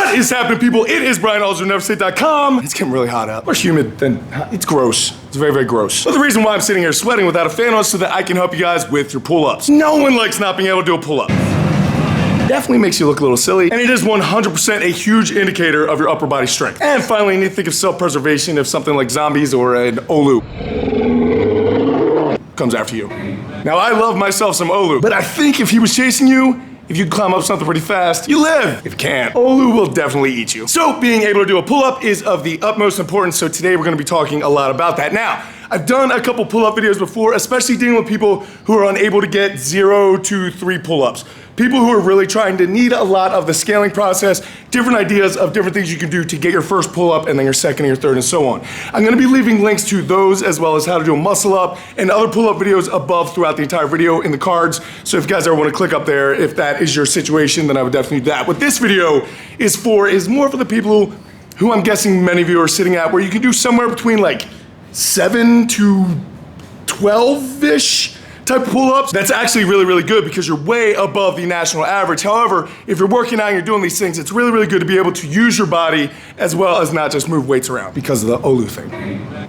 What is happening, people? It is Brian, Alsruhe, NEVERsate.com. It's getting really hot out. More humid than hot. It's gross. It's very, very gross. But the reason why I'm sitting here sweating without a fan on is so that I can help you guys with your pull-ups. No one likes not being able to do a pull-up. Definitely makes you look a little silly, and it is 100% a huge indicator of your upper body strength. And finally, you need to think of self-preservation if something like zombies or an Olu comes after you. Now, I love myself some Olu, but I think if he was chasing you, if you climb up something pretty fast, you live. If you can't, Olu will definitely eat you. So being able to do a pull-up is of the utmost importance, so today we're gonna be talking a lot about that. Now, I've done a couple pull-up videos before, especially dealing with people who are unable to get 0 to 3 pull-ups. People who are really trying to need a lot of the scaling process, different ideas of different things you can do to get your first pull-up and then your second and your third and so on. I'm gonna be leaving links to those as well as how to do a muscle up and other pull-up videos above throughout the entire video in the cards. So if you guys ever wanna click up there, if that is your situation, then I would definitely do that. What this video is for is more for the people who I'm guessing many of you are sitting at, where you can do somewhere between like 7 to 12-ish type of pull-ups. That's actually really, really good because you're way above the national average. However, if you're working out and you're doing these things, it's really, really good to be able to use your body as well as not just move weights around because of the Olu thing.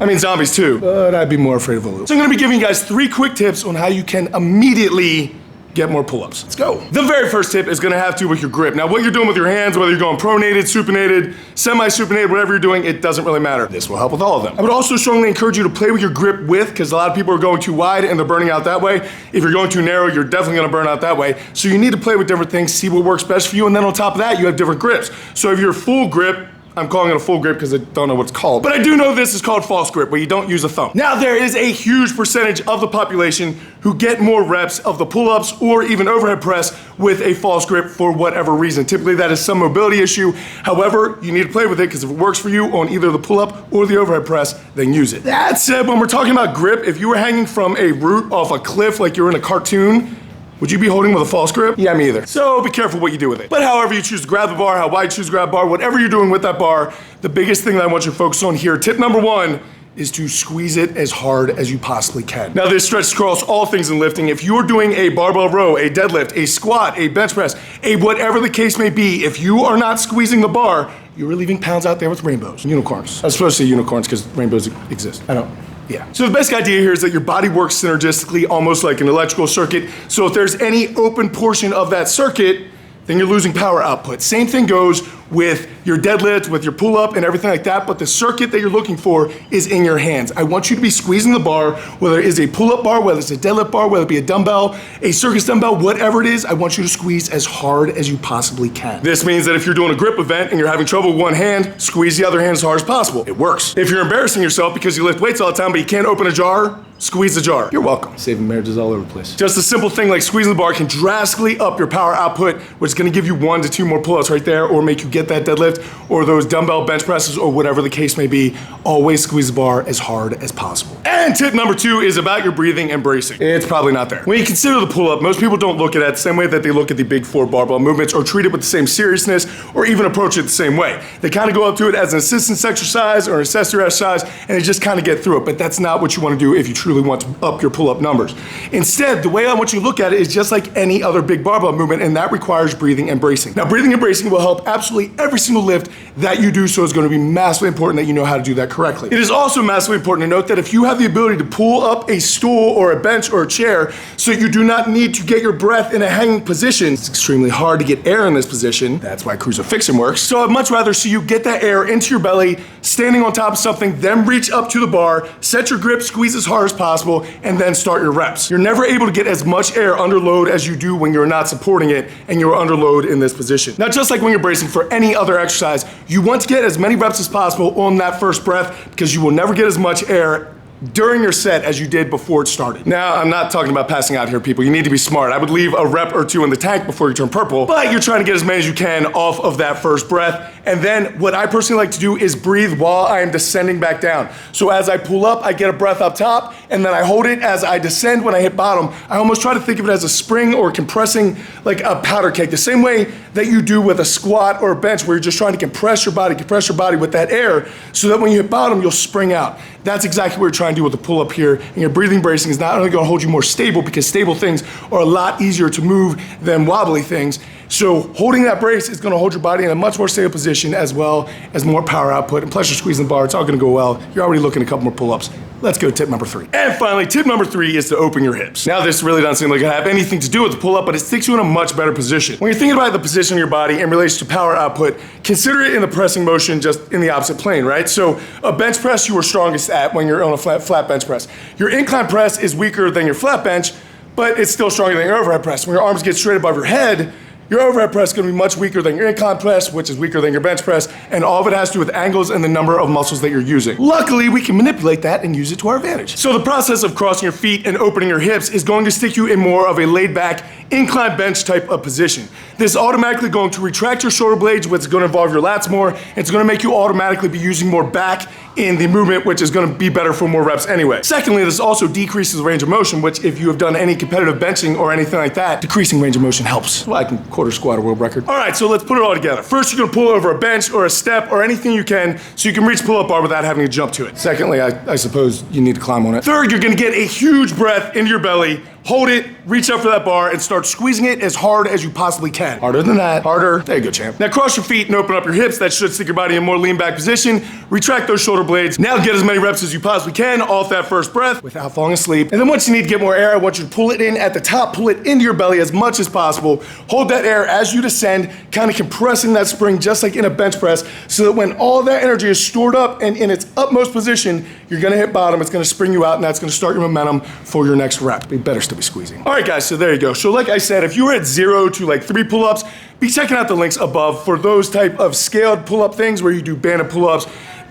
I mean, zombies too, but I'd be more afraid of Olu. So I'm gonna be giving you guys 3 quick tips on how you can immediately get more pull-ups. Let's go. The very first tip is gonna have to do with your grip. Now, what you're doing with your hands, whether you're going pronated, supinated, semi-supinated, whatever you're doing, it doesn't really matter. This will help with all of them. I would also strongly encourage you to play with your grip width, because a lot of people are going too wide and they're burning out that way. If you're going too narrow, you're definitely gonna burn out that way. So you need to play with different things, see what works best for you, and then on top of that, you have different grips. So if you're full grip, I'm calling it a full grip because I don't know what it's called. But I do know this is called false grip, where you don't use a thumb. Now, there is a huge percentage of the population who get more reps of the pull-ups or even overhead press with a false grip for whatever reason. Typically, that is some mobility issue. However, you need to play with it because if it works for you on either the pull-up or the overhead press, then use it. That said, when we're talking about grip, if you were hanging from a root off a cliff like you're in a cartoon, would you be holding with a false grip? Yeah, me either. So be careful what you do with it. But however you choose to grab the bar, how wide you choose to grab the bar, whatever you're doing with that bar, the biggest thing that I want you to focus on here, tip number 1, is to squeeze it as hard as you possibly can. Now, this stretches across all things in lifting. If you're doing a barbell row, a deadlift, a squat, a bench press, a whatever the case may be, if you are not squeezing the bar, you're leaving pounds out there with rainbows, unicorns. I was supposed to say unicorns because rainbows exist. I don't. Yeah. So the basic idea here is that your body works synergistically, almost like an electrical circuit. So if there's any open portion of that circuit, then you're losing power output. Same thing goes with your deadlift, with your pull-up and everything like that, but the circuit that you're looking for is in your hands. I want you to be squeezing the bar, whether it is a pull-up bar, whether it's a deadlift bar, whether it be a dumbbell, a circus dumbbell, whatever it is, I want you to squeeze as hard as you possibly can. This means that if you're doing a grip event and you're having trouble with one hand, squeeze the other hand as hard as possible. It works. If you're embarrassing yourself because you lift weights all the time but you can't open a jar, squeeze the jar. You're welcome. Saving marriages all over the place. Just a simple thing like squeezing the bar can drastically up your power output, which is gonna give you 1 to 2 more pull-ups right there, or make you get that deadlift, or those dumbbell bench presses, or whatever the case may be. Always squeeze the bar as hard as possible. And tip number 2 is about your breathing and bracing. It's probably not there. When you consider the pull-up, most people don't look at it the same way that they look at the big 4 barbell movements, or treat it with the same seriousness, or even approach it the same way. They kind of go up to it as an assistance exercise or an accessory exercise, and they just kind of get through it. But that's not what you want to do if you truly want to up your pull-up numbers. Instead, the way I want you to look at it is just like any other big barbell movement, and that requires breathing and bracing. Now, breathing and bracing will help absolutely every single lift that you do, so it's going to be massively important that you know how to do that correctly. It is also massively important to note that if you have the ability to pull up a stool or a bench or a chair so you do not need to get your breath in a hanging position, it's extremely hard to get air in this position. That's why crucifixing works. So I'd much rather see you get that air into your belly, standing on top of something, then reach up to the bar, set your grip, squeeze as hard as possible, and then start your reps. You're never able to get as much air under load as you do when you're not supporting it and you're under load in this position. Now, just like when you're bracing for any other exercise, you want to get as many reps as possible on that first breath because you will never get as much air during your set as you did before it started. Now, I'm not talking about passing out here, people. You need to be smart. I would leave a rep or 2 in the tank before you turn purple, but you're trying to get as many as you can off of that first breath. And then what I personally like to do is breathe while I am descending back down. So as I pull up, I get a breath up top, and then I hold it as I descend. When I hit bottom, I almost try to think of it as a spring or compressing like a powder keg, the same way that you do with a squat or a bench, where you're just trying to compress your body with that air, so that when you hit bottom, you'll spring out. That's exactly what you're trying to do with the pull-up here. And your breathing bracing is not only gonna hold you more stable, because stable things are a lot easier to move than wobbly things. So holding that brace is gonna hold your body in a much more stable position, as well as more power output. And plus you're squeezing the bar, it's all gonna go well. You're already looking at a couple more pull-ups. Let's go to tip number 3. And finally, tip number 3 is to open your hips. Now this really doesn't seem like it have anything to do with the pull-up, but it sticks you in a much better position. When you're thinking about the position of your body in relation to power output, consider it in the pressing motion, just in the opposite plane, right? So a bench press you are strongest at when you're on a flat bench press. Your incline press is weaker than your flat bench, but it's still stronger than your overhead press. When your arms get straight above your head, your overhead press is going to be much weaker than your incline press, which is weaker than your bench press, and all of it has to do with angles and the number of muscles that you're using. Luckily, we can manipulate that and use it to our advantage. So the process of crossing your feet and opening your hips is going to stick you in more of a laid-back, incline bench type of position. This is automatically going to retract your shoulder blades, which is going to involve your lats more. It's going to make you automatically be using more back in the movement, which is going to be better for more reps anyway. Secondly, this also decreases the range of motion, which if you have done any competitive benching or anything like that, decreasing range of motion helps. Well, I can quarter squat a world record. All right, so let's put it all together. First, you're gonna pull over a bench or a step or anything you can so you can reach pull-up bar without having to jump to it. Secondly, I suppose you need to climb on it. Third, you're gonna get a huge breath into your belly, hold it, reach up for that bar, and start squeezing it as hard as you possibly can. Harder than that, harder. There you go, champ. Now cross your feet and open up your hips. That should stick your body in a more lean back position. Retract those shoulder blades. Now get as many reps as you possibly can off that first breath without falling asleep. And then once you need to get more air, I want you to pull it in at the top, pull it into your belly as much as possible. Hold that air as you descend, kind of compressing that spring just like in a bench press, so that when all that energy is stored up and in its utmost position, you're gonna hit bottom, it's gonna spring you out, and that's gonna start your momentum for your next rep. You better still be squeezing. All right, guys, so there you go. So like I said, if you were at 0 to like 3 pull-ups, be checking out the links above for those type of scaled pull-up things where you do banded pull-ups,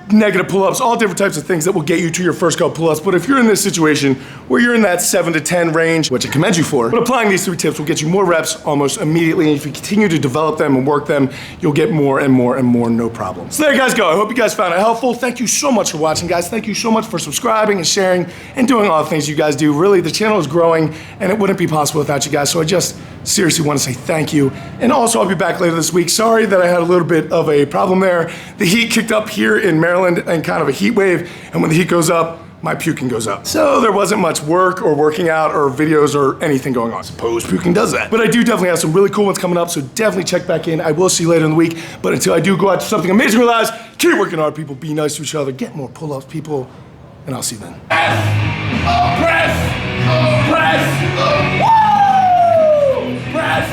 negative pull-ups, all different types of things that will get you to your first couple pull-ups. But if you're in this situation where you're in that 7 to 10 range, which I commend you for, but applying these 3 tips will get you more reps almost immediately. And if you continue to develop them and work them, you'll get more and more and more, no problem. So there you guys go. I hope you guys found it helpful. Thank you so much for watching, guys. Thank you so much for subscribing and sharing and doing all the things you guys do. Really, the channel is growing and it wouldn't be possible without you guys. So I just seriously want to say thank you. And also, I'll be back later this week. Sorry that I had a little bit of a problem there. The heat kicked up here in Maryland and kind of a heat wave. And when the heat goes up, my puking goes up. So there wasn't much work or working out or videos or anything going on. Suppose puking does that. But I do definitely have some really cool ones coming up, so definitely check back in. I will see you later in the week. But until I do go out to something amazing in your lives, keep working hard, people. Be nice to each other. Get more pull-ups, people. And I'll see you then. Press! Press! Press!